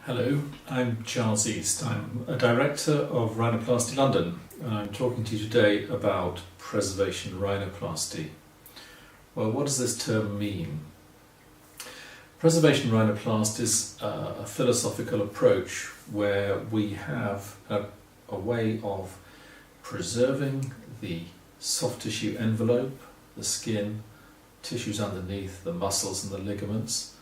Hello, I'm Charles East. I'm a director of Rhinoplasty London, and I'm talking to you today about preservation rhinoplasty. Well, what does this term mean? Preservation rhinoplasty is a philosophical approach where we have a way of preserving the soft tissue envelope, the skin, tissues underneath, the muscles and the ligaments.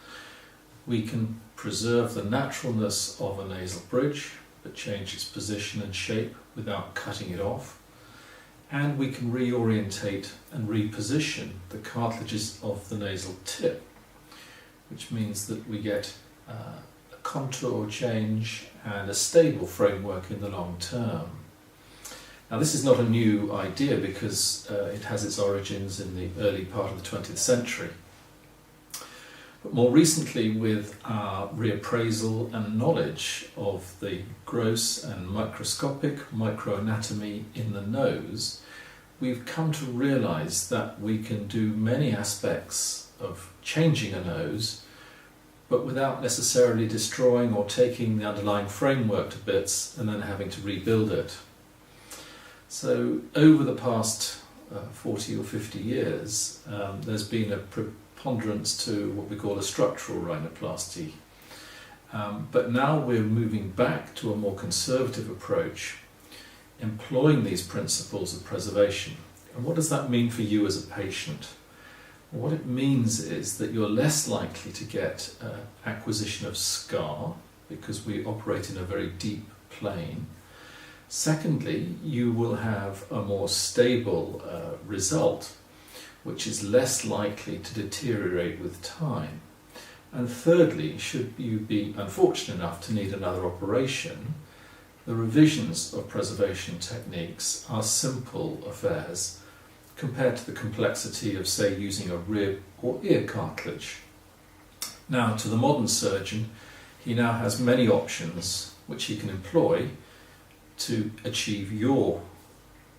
We can preserve the naturalness of a nasal bridge, but change its position and shape without cutting it off. And we can reorientate and reposition the cartilages of the nasal tip, which means that we get a contour change and a stable framework in the long term. Now, this is not a new idea because it has its origins in the early part of the 20th century. But more recently, with our reappraisal and knowledge of the gross and microscopic microanatomy in the nose, we've come to realise that we can do many aspects of changing a nose, but without necessarily destroying or taking the underlying framework to bits and then having to rebuild it. So over the past 40 or 50 years, there's been a preponderance to what we call a structural rhinoplasty. But now we're moving back to a more conservative approach, employing these principles of preservation. And what does that mean for you as a patient? Well, what it means is that you're less likely to get acquisition of scar because we operate in a very deep plane. Secondly, you will have a more stable result, which is less likely to deteriorate with time. And thirdly, should you be unfortunate enough to need another operation, the revisions of preservation techniques are simple affairs compared to the complexity of, say, using a rib or ear cartilage. Now, to the modern surgeon, he now has many options which he can employ to achieve your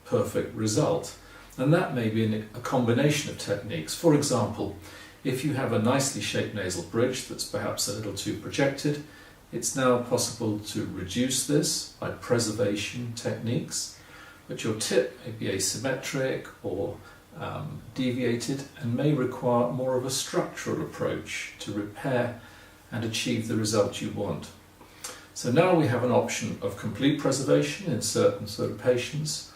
perfect result. And that may be a combination of techniques. For example, if you have a nicely shaped nasal bridge that's perhaps a little too projected, it's now possible to reduce this by preservation techniques, but your tip may be asymmetric or deviated and may require more of a structural approach to repair and achieve the result you want. So now we have an option of complete preservation in certain sort of patients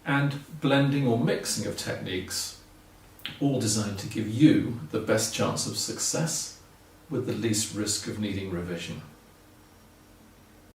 and blending or mixing of techniques, all designed to give you the best chance of success with the least risk of needing revision.